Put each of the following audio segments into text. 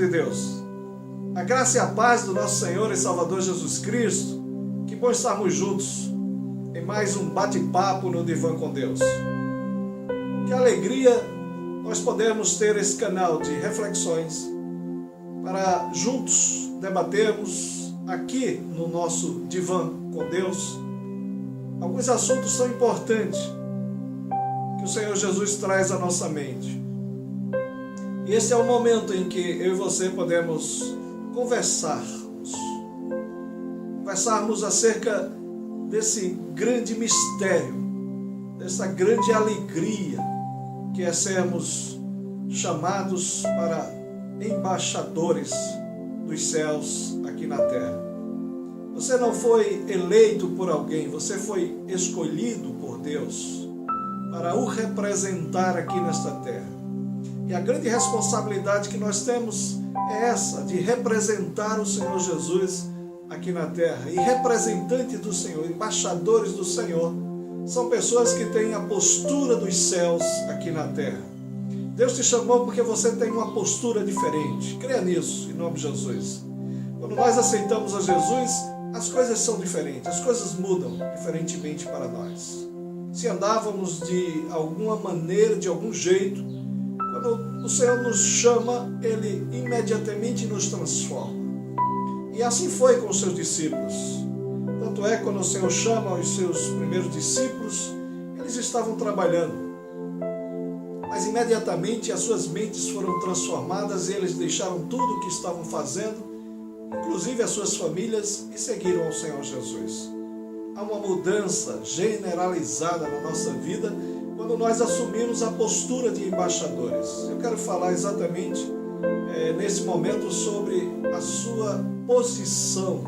de Deus, a graça e a paz do nosso Senhor e Salvador Jesus Cristo. Que bom estarmos juntos em mais um bate-papo no Divã com Deus. Que alegria nós podemos ter esse canal de reflexões para juntos debatermos aqui no nosso Divã com Deus alguns assuntos tão importantes que o Senhor Jesus traz à nossa mente. E esse é o momento em que eu e você podemos conversarmos acerca desse grande mistério, dessa grande alegria que é sermos chamados para embaixadores dos céus aqui na terra. Você não foi eleito por alguém, você foi escolhido por Deus para o representar aqui nesta terra. E a grande responsabilidade que nós temos é essa, de representar o Senhor Jesus aqui na terra. E representantes do Senhor, embaixadores do Senhor, são pessoas que têm a postura dos céus aqui na terra. Deus te chamou porque você tem uma postura diferente. Creia nisso, em nome de Jesus. Quando nós aceitamos a Jesus, as coisas são diferentes, as coisas mudam diferentemente para nós. Se andávamos de alguma maneira, de algum jeito, quando o Senhor nos chama, Ele imediatamente nos transforma. E assim foi com os seus discípulos. Tanto é, quando o Senhor chama os seus primeiros discípulos, eles estavam trabalhando. Mas imediatamente as suas mentes foram transformadas e eles deixaram tudo o que estavam fazendo, inclusive as suas famílias, e seguiram ao Senhor Jesus. Há uma mudança generalizada na nossa vida quando nós assumimos a postura de embaixadores. Eu quero falar exatamente nesse momento sobre a sua posição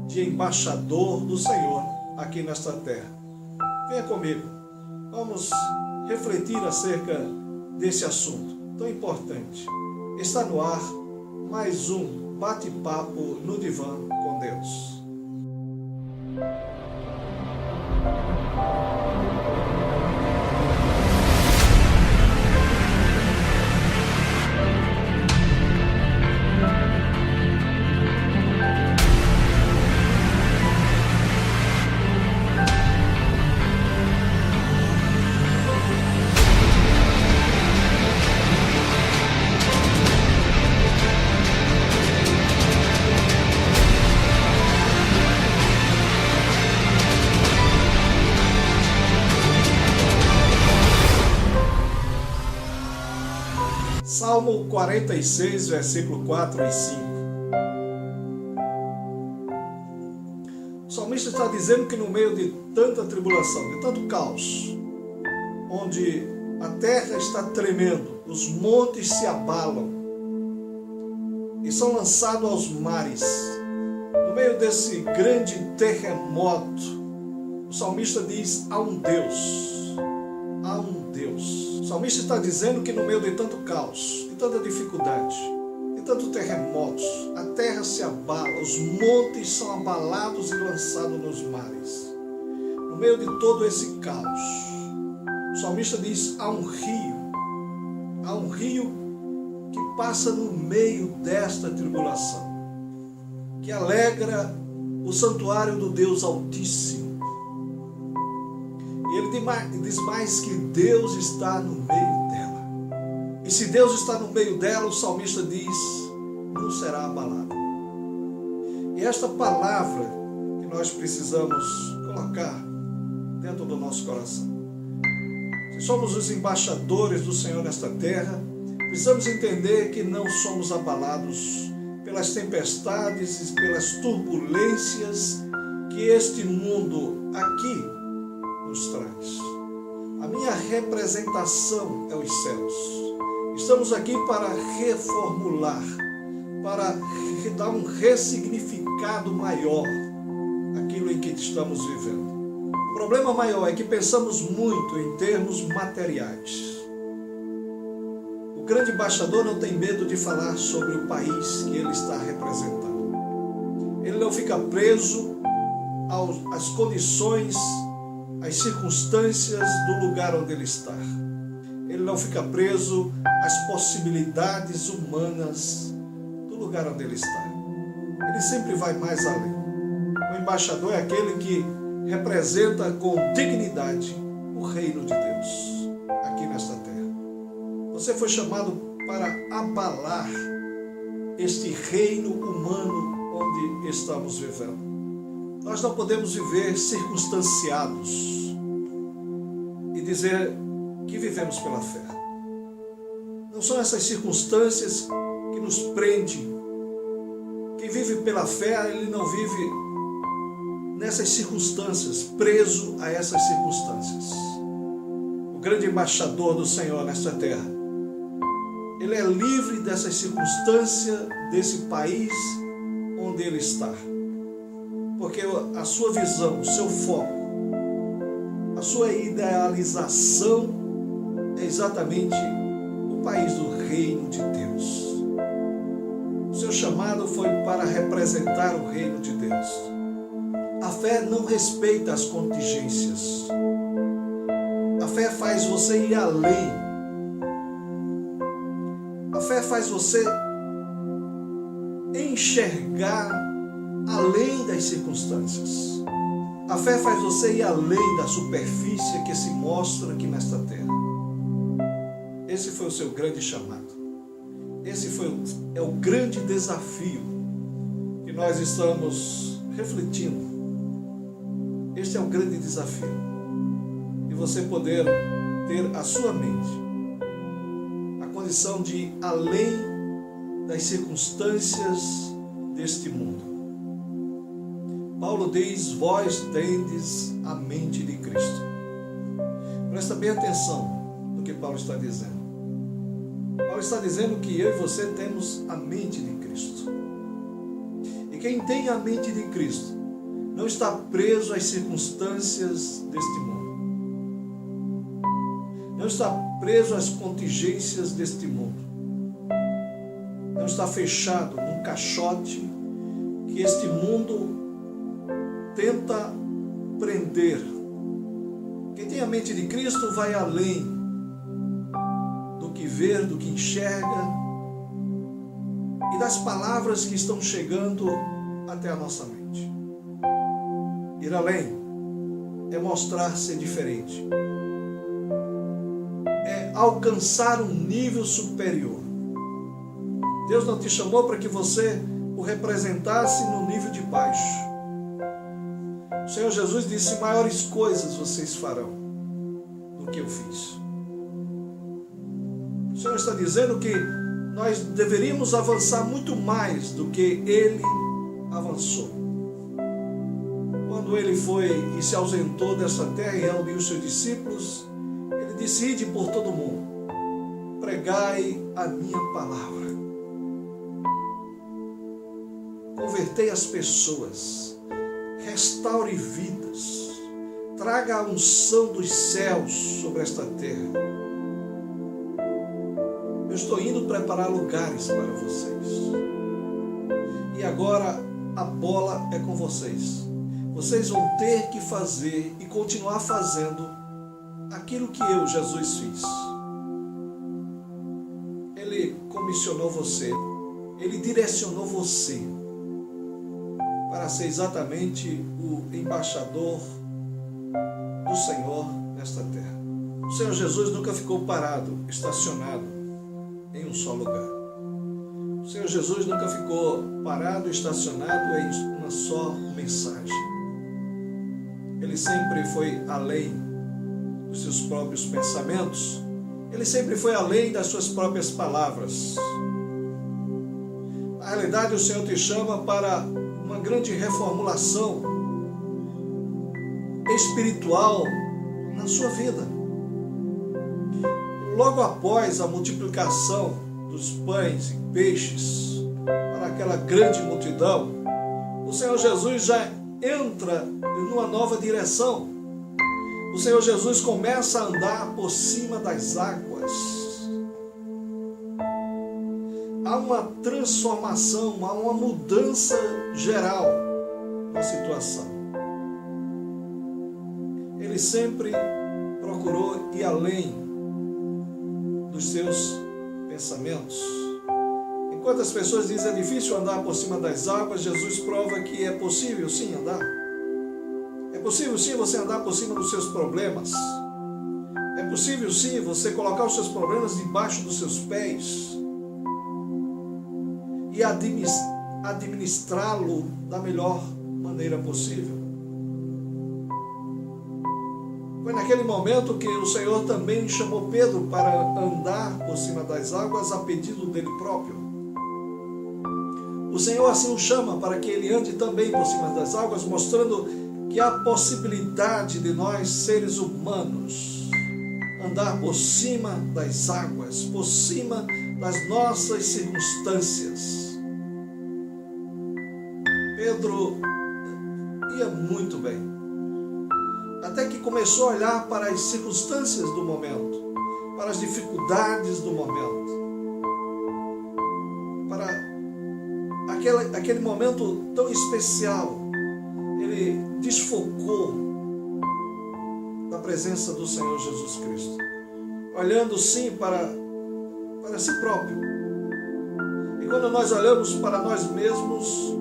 de embaixador do Senhor aqui nesta terra. Venha comigo, vamos refletir acerca desse assunto tão importante. Está no ar mais um bate-papo no Divã com Deus. Salmo 46, versículo 4 e 5. O salmista está dizendo que no meio de tanta tribulação, de tanto caos, onde a terra está tremendo, os montes se abalam e são lançados aos mares, no meio desse grande terremoto, o salmista diz: há um Deus, há um Deus. O salmista está dizendo que no meio de tanto caos, de tanta dificuldade, de tanto terremotos, a terra se abala, os montes são abalados e lançados nos mares. No meio de todo esse caos, o salmista diz: há um rio que passa no meio desta tribulação, que alegra o santuário do Deus Altíssimo. E ele diz mais que Deus está no meio dela. E se Deus está no meio dela, o salmista diz: não será abalado. E esta palavra que nós precisamos colocar dentro do nosso coração. Se somos os embaixadores do Senhor nesta terra, precisamos entender que não somos abalados pelas tempestades e pelas turbulências que este mundo aqui nos traz. A minha representação é os céus. Estamos aqui para reformular, para dar um ressignificado maior àquilo em que estamos vivendo. O problema maior é que pensamos muito em termos materiais. O grande embaixador não tem medo de falar sobre o país que ele está representando. Ele não fica preso às condições, às circunstâncias do lugar onde ele está. Ele não fica preso às possibilidades humanas lugar onde ele está. Ele sempre vai mais além. O embaixador é aquele que representa com dignidade o reino de Deus aqui nesta terra. Você foi chamado para abalar este reino humano onde estamos vivendo. Nós não podemos viver circunstanciados e dizer que vivemos pela fé. Não são essas circunstâncias que nos prendem. Quem vive pela fé, ele não vive nessas circunstâncias, preso a essas circunstâncias. O grande embaixador do Senhor nesta terra, ele é livre dessas circunstâncias, desse país onde ele está. Porque a sua visão, o seu foco, a sua idealização é exatamente o país do reino de Deus. O seu chamado foi para representar o reino de Deus. A fé não respeita as contingências. A fé faz você ir além. A fé faz você enxergar além das circunstâncias. A fé faz você ir além da superfície que se mostra aqui nesta terra. Esse foi o seu grande chamado. Esse é o grande desafio que nós estamos refletindo. Este é o grande desafio. De você poder ter a sua mente a condição de ir além das circunstâncias deste mundo. Paulo diz: vós tendes a mente de Cristo. Presta bem atenção no que Paulo está dizendo. Paulo está dizendo que eu e você temos a mente de Cristo. E quem tem a mente de Cristo não está preso às circunstâncias deste mundo. Não está preso às contingências deste mundo. Não está fechado num caixote que este mundo tenta prender. Quem tem a mente de Cristo vai além do que ver, do que enxerga e das palavras que estão chegando até a nossa mente. Ir além é mostrar ser diferente. É alcançar um nível superior. Deus não te chamou para que você o representasse no nível de baixo. O Senhor Jesus disse: maiores coisas vocês farão do que eu fiz. O Senhor está dizendo que nós deveríamos avançar muito mais do que Ele avançou. Quando Ele foi e se ausentou dessa terra e reuniu os seus discípulos, Ele disse: ide por todo o mundo, pregai a minha palavra, convertei as pessoas, restaure vidas, traga a unção dos céus sobre esta terra. Eu estou indo preparar lugares para vocês. E agora a bola é com vocês. Vocês vão ter que fazer e continuar fazendo aquilo que eu, Jesus, fiz. Ele comissionou você, Ele direcionou você para ser exatamente o embaixador do Senhor nesta terra. O Senhor Jesus nunca ficou parado, estacionado em um só lugar. O Senhor Jesus nunca ficou parado, estacionado em uma só mensagem. Ele sempre foi além dos seus próprios pensamentos. Ele sempre foi além das suas próprias palavras. Na realidade, o Senhor te chama para uma grande reformulação espiritual na sua vida. Logo após a multiplicação dos pães e peixes para aquela grande multidão, o Senhor Jesus já entra numa nova direção. O Senhor Jesus começa a andar por cima das águas. Há uma transformação, há uma mudança geral na situação. Ele sempre procurou ir além dos seus pensamentos. Enquanto as pessoas dizem é difícil andar por cima das águas, Jesus prova que é possível sim andar. É possível sim você andar por cima dos seus problemas. É possível sim você colocar os seus problemas debaixo dos seus pés e administrá-lo da melhor maneira possível. Foi naquele momento que o Senhor também chamou Pedro para andar por cima das águas a pedido dele próprio. O Senhor assim o chama para que ele ande também por cima das águas, mostrando que há possibilidade de nós, seres humanos, andar por cima das águas, por cima das nossas circunstâncias. Pedro ia muito bem, até que começou a olhar para as circunstâncias do momento, para as dificuldades do momento, para aquele momento tão especial. Ele desfocou da presença do Senhor Jesus Cristo, olhando sim para si próprio. E quando nós olhamos para nós mesmos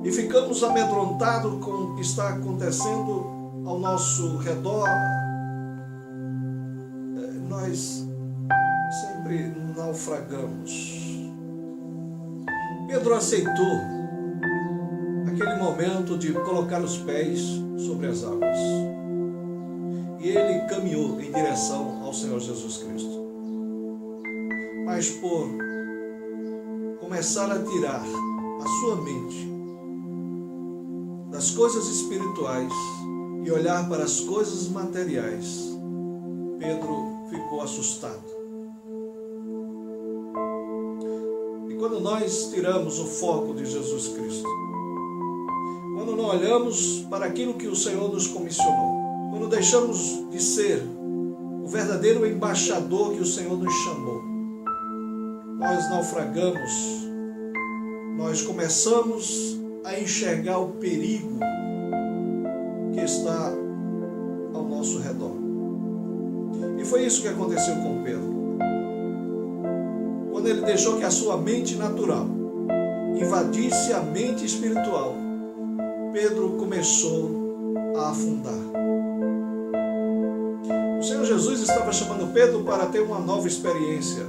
e ficamos amedrontados com o que está acontecendo ao nosso redor, nós sempre naufragamos. Pedro aceitou aquele momento de colocar os pés sobre as águas. E ele caminhou em direção ao Senhor Jesus Cristo. Mas por começar a tirar a sua mente das coisas espirituais e olhar para as coisas materiais, Pedro ficou assustado. E quando nós tiramos o foco de Jesus Cristo, quando não olhamos para aquilo que o Senhor nos comissionou, quando deixamos de ser o verdadeiro embaixador que o Senhor nos chamou, nós naufragamos, nós começamos a enxergar o perigo que está ao nosso redor. E foi isso que aconteceu com Pedro. Quando ele deixou que a sua mente natural invadisse a mente espiritual, Pedro começou a afundar. O Senhor Jesus estava chamando Pedro para ter uma nova experiência,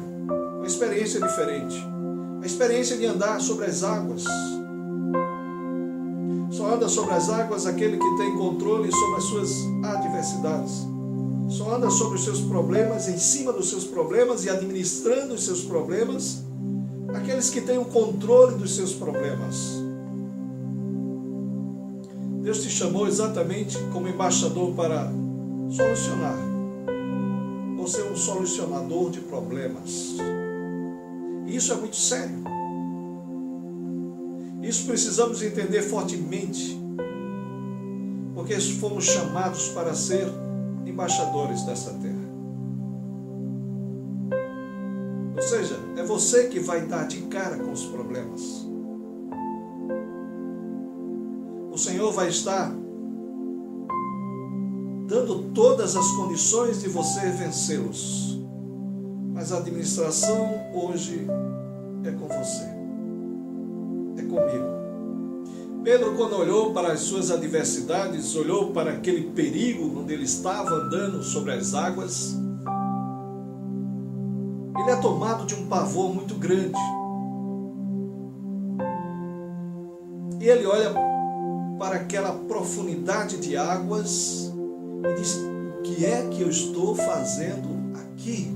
uma experiência diferente, a experiência de andar sobre as águas. Só anda sobre as águas aquele que tem controle sobre as suas adversidades. Só anda sobre os seus problemas, em cima dos seus problemas e administrando os seus problemas, aqueles que têm o controle dos seus problemas. Deus te chamou exatamente como embaixador para solucionar, ou ser um solucionador de problemas. E isso é muito sério. Isso precisamos entender fortemente, porque fomos chamados para ser embaixadores dessa terra. Ou seja, é você que vai dar de cara com os problemas. O Senhor vai estar dando todas as condições de você vencê-los. Mas a administração hoje é com você. É comigo. Pedro, quando olhou para as suas adversidades, olhou para aquele perigo onde ele estava andando sobre as águas, ele é tomado de um pavor muito grande. E ele olha para aquela profundidade de águas e diz: o que é que eu estou fazendo aqui?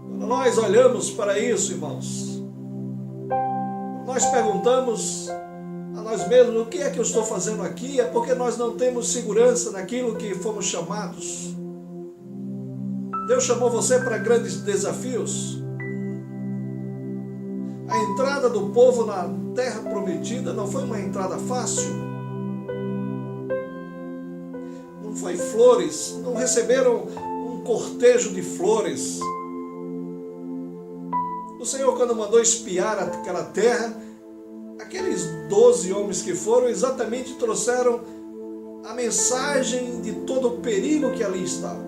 Quando nós olhamos para isso, irmãos, nós perguntamos a nós mesmos: o que é que eu estou fazendo aqui? É porque nós não temos segurança naquilo que fomos chamados. Deus chamou você para grandes desafios. A entrada do povo na terra prometida não foi uma entrada fácil. Não foi flores, não receberam um cortejo de flores. O Senhor, quando mandou espiar aquela terra, aqueles 12 homens que foram exatamente trouxeram a mensagem de todo o perigo que ali estava.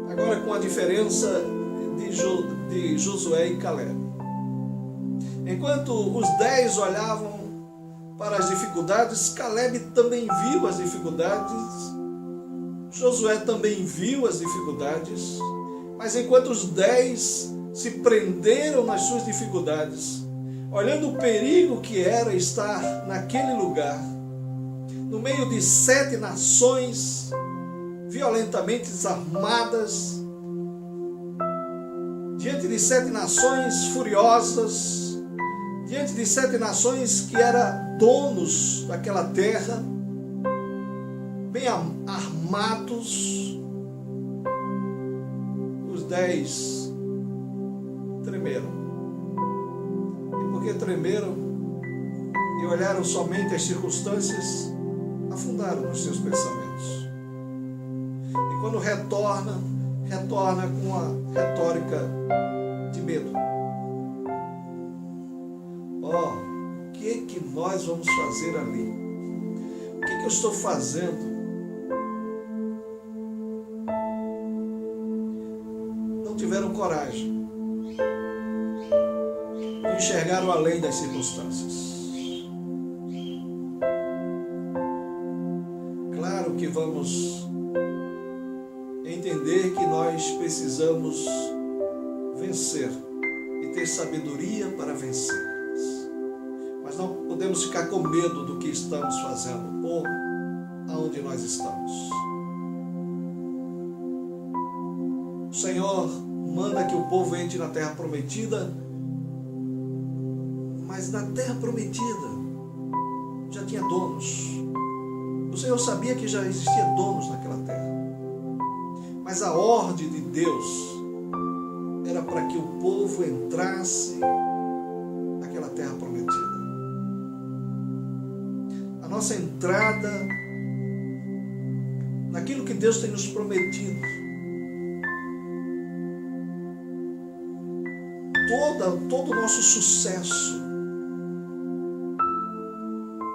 Agora, com a diferença de Josué e Caleb. Enquanto os 10 olhavam para as dificuldades, Caleb também viu as dificuldades, Josué também viu as dificuldades, mas enquanto os 10 se prenderam nas suas dificuldades, olhando o perigo que era estar naquele lugar, no meio de 7 nações violentamente armadas, diante de 7 nações furiosas, diante de 7 nações que eram donos daquela terra, bem armados, os 10 tremeram. E porque tremeram e olharam somente as circunstâncias, afundaram nos seus pensamentos. E quando retorna com a retórica de medo. O que nós vamos fazer ali? O que eu estou fazendo? Não tiveram coragem. Não enxergaram além das circunstâncias. Claro que vamos entender que nós precisamos vencer e ter sabedoria para vencer. Mas não podemos ficar com medo do que estamos fazendo ou aonde nós estamos. O Senhor manda que o povo entre na terra prometida, mas na terra prometida já tinha donos. O Senhor sabia que já existia donos naquela terra. Mas a ordem de Deus era para que o povo entrasse naquela terra prometida. A nossa entrada naquilo que Deus tem nos prometido, todo o nosso sucesso,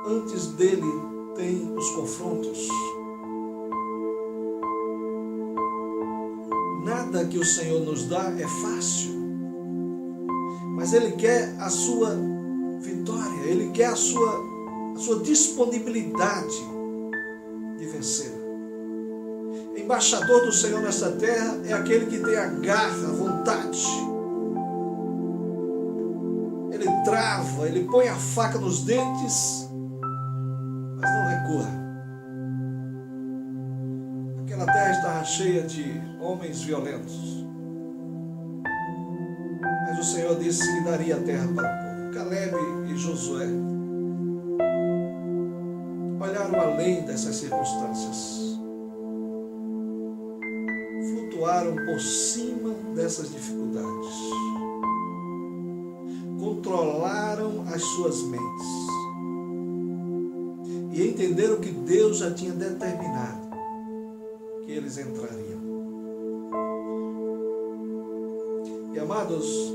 antes dele tem os confrontos. Nada que o Senhor nos dá é fácil, mas Ele quer a sua vitória, Ele quer a sua disponibilidade de vencer. Embaixador do Senhor nesta terra é aquele que tem a garra, a vontade. Ele trava, ele põe a faca nos dentes, mas não recua. Aquela terra estava cheia de homens violentos. Mas o Senhor disse que daria a terra para o povo. Caleb e Josué olharam além dessas circunstâncias. Flutuaram por cima dessas dificuldades. Controlaram as suas mentes. E entenderam que Deus já tinha determinado que eles entrariam. E amados,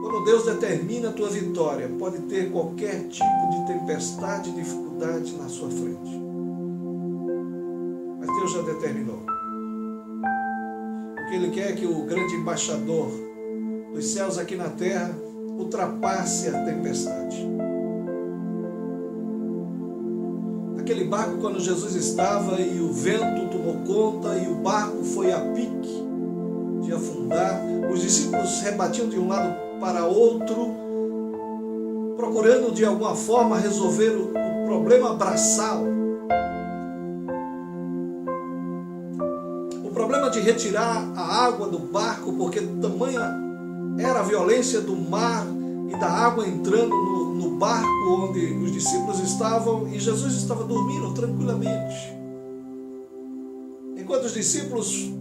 quando Deus determina a tua vitória, pode ter qualquer tipo de tempestade e dificuldade na sua frente. Mas Deus já determinou. Porque Ele quer que o grande embaixador dos céus aqui na terra ultrapasse a tempestade. Aquele barco, quando Jesus estava e o vento tomou conta e o barco foi a pique de afundar, os discípulos rebatiam de um lado para outro, procurando de alguma forma resolver o problema braçal. O problema de retirar a água do barco, porque tamanha era a violência do mar e da água entrando no barco onde os discípulos estavam, e Jesus estava dormindo tranquilamente. Enquanto os discípulos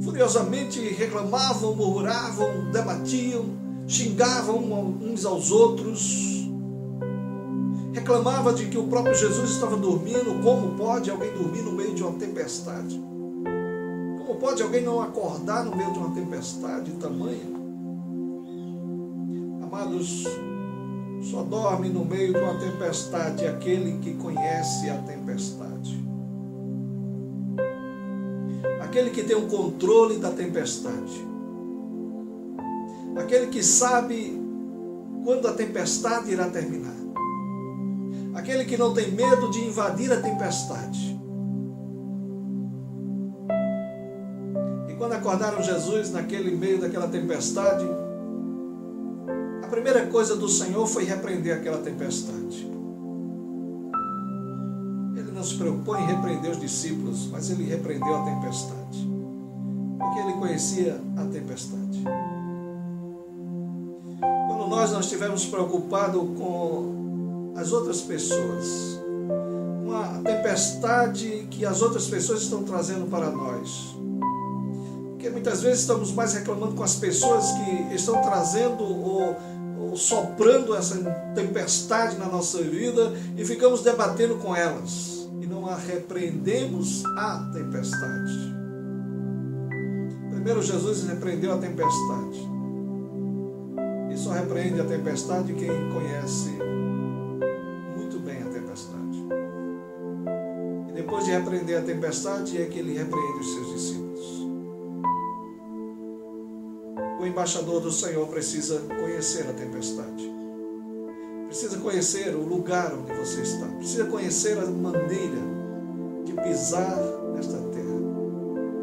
furiosamente reclamavam, murmuravam, debatiam, xingavam uns aos outros, reclamavam de que o próprio Jesus estava dormindo. Como pode alguém dormir no meio de uma tempestade? Como pode alguém não acordar no meio de uma tempestade tamanha? Amados, só dorme no meio de uma tempestade aquele que conhece a tempestade. aquele que tem o controle da tempestade, aquele que sabe quando a tempestade irá terminar, aquele que não tem medo de invadir a tempestade. E quando acordaram Jesus naquele meio daquela tempestade, a primeira coisa do Senhor foi repreender aquela tempestade. Ele não se preocupou em repreender os discípulos, mas ele repreendeu a tempestade, porque ele conhecia a tempestade. Quando nós não estivermos preocupados com as outras pessoas, uma tempestade que as outras pessoas estão trazendo para nós, porque muitas vezes estamos mais reclamando com as pessoas que estão trazendo ou soprando essa tempestade na nossa vida e ficamos debatendo com elas e não a repreendemos a tempestade. Primeiro Jesus repreendeu a tempestade, e só repreende a tempestade quem conhece muito bem a tempestade. E depois de repreender a tempestade é que ele repreende os seus discípulos. O embaixador do Senhor precisa conhecer a tempestade, precisa conhecer o lugar onde você está, precisa conhecer a maneira de pisar nesta terra.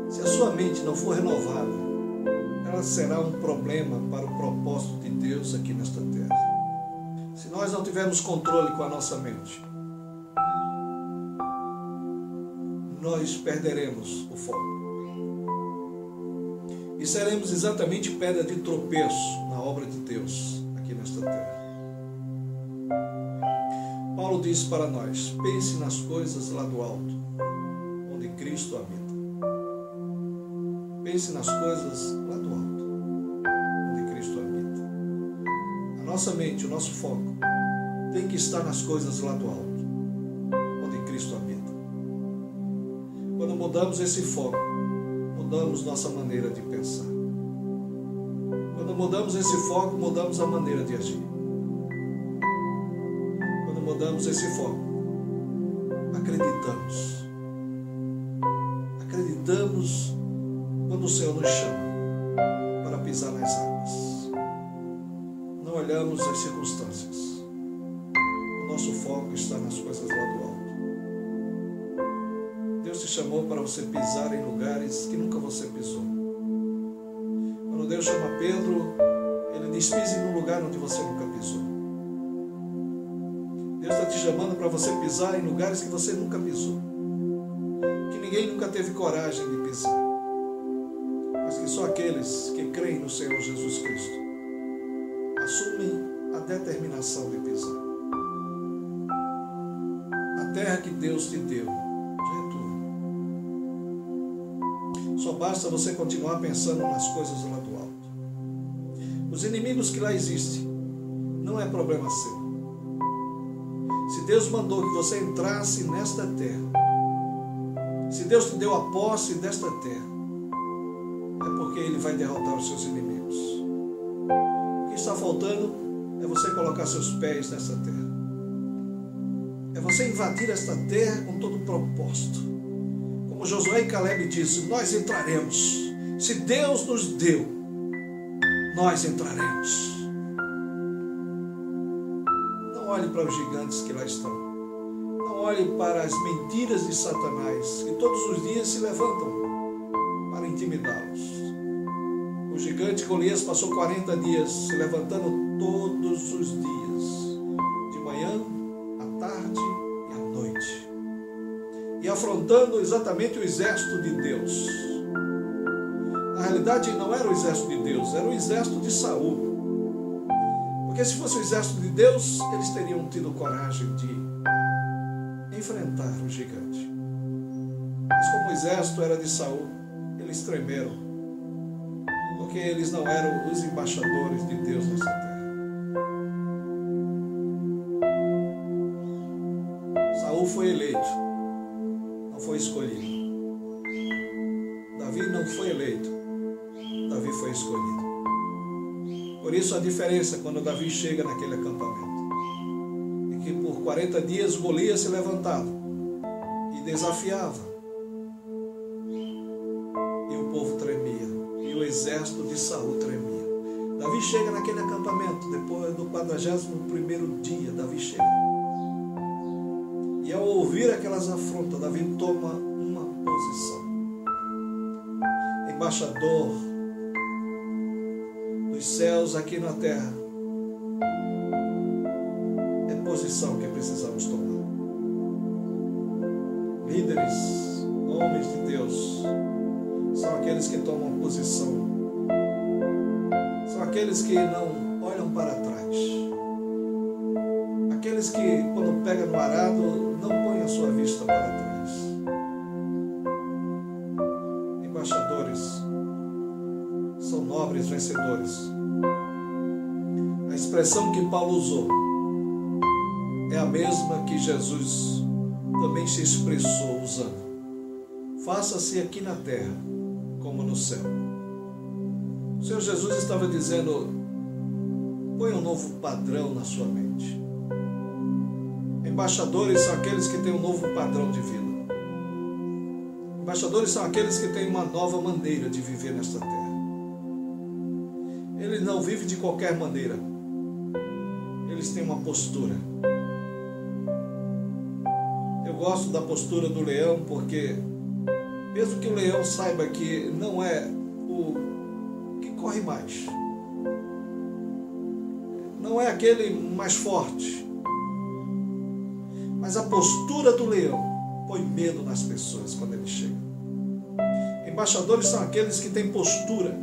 Se a sua mente não for renovada, ela será um problema para o propósito de Deus aqui nesta terra. Se nós não tivermos controle com a nossa mente, nós perderemos o foco. E seremos exatamente pedra de tropeço na obra de Deus aqui nesta terra. Paulo diz para nós: pense nas coisas lá do alto, onde Cristo habita. Pense nas coisas lá do alto, onde Cristo habita. A nossa mente, o nosso foco, tem que estar nas coisas lá do alto, onde Cristo habita. Quando mudamos esse foco, mudamos nossa maneira de pensar. Quando mudamos esse foco, mudamos a maneira de agir. Quando mudamos esse foco, acreditamos. Acreditamos quando o Senhor nos chama para pisar nas águas. Não olhamos as circunstâncias. O nosso foco está nas coisas lá do alto. Deus te chamou para você pisar em lugares que nunca você pisou. Quando Deus chama Pedro, Ele diz: pise num lugar onde você nunca pisou. Deus está te chamando para você pisar em lugares que você nunca pisou, que ninguém nunca teve coragem de pisar, mas que só aqueles que creem no Senhor Jesus Cristo assumem a determinação de pisar. A terra que Deus te deu já é tua. Só basta você continuar pensando nas coisas lá do alto. Os inimigos que lá existem não é problema seu. Se Deus mandou que você entrasse nesta terra, se Deus te deu a posse desta terra, é porque Ele vai derrotar os seus inimigos. O que está faltando é você colocar seus pés nessa terra. É você invadir esta terra com todo o propósito. Como Josué e Caleb dizem: nós entraremos. Se Deus nos deu, nós entraremos. Não olhe para os gigantes que lá estão. Não olhe para as mentiras de Satanás, que todos os dias se levantam para intimidá-los. O gigante Golias passou 40 dias se levantando todos os dias, de manhã, à tarde e à noite, e afrontando exatamente o exército de Deus. Na realidade não era o exército de Deus, era o exército de Saul. Porque se fosse o exército de Deus, eles teriam tido coragem de enfrentar o gigante. Mas como o exército era de Saul, eles tremeram, porque eles não eram os embaixadores de Deus nessa terra. Saul foi eleito, não foi escolhido. Davi não foi eleito, Davi foi escolhido. Por isso a diferença quando Davi chega naquele acampamento, é que por 40 dias Golias se levantava e desafiava. exército de Saul tremia. Davi chega naquele acampamento, depois do 41º dia, Davi chega. E ao ouvir aquelas afrontas, Davi toma uma posição. Embaixador dos céus aqui na terra, é posição que precisamos tomar. Líderes, homens de Deus, são aqueles que tomam posição. São aqueles que não olham para trás. Aqueles que, quando pega no arado, não põem a sua vista para trás. Embaixadores são nobres vencedores. A expressão que Paulo usou é a mesma que Jesus também se expressou usando. Faça-se aqui na terra como no céu. O Senhor Jesus estava dizendo: põe um novo padrão na sua mente. Embaixadores são aqueles que têm um novo padrão de vida. Embaixadores são aqueles que têm uma nova maneira de viver nesta terra. Eles não vivem de qualquer maneira. Eles têm uma postura. Eu gosto da postura do leão porque, mesmo que o leão saiba que não é o que corre mais, não é aquele mais forte, mas a postura do leão põe medo nas pessoas quando ele chega. Embaixadores são aqueles que têm postura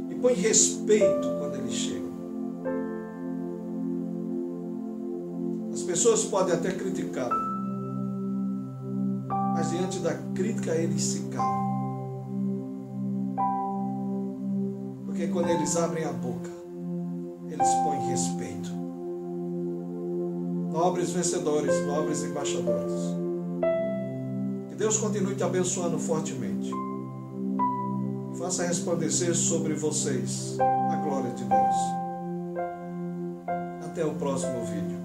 e põem respeito quando eles chegam. As pessoas podem até criticá-lo, mas diante da crítica eles se calam. Porque quando eles abrem a boca, eles põem respeito. Nobres vencedores, nobres embaixadores. Que Deus continue te abençoando fortemente. Faça resplandecer sobre vocês a glória de Deus. Até o próximo vídeo.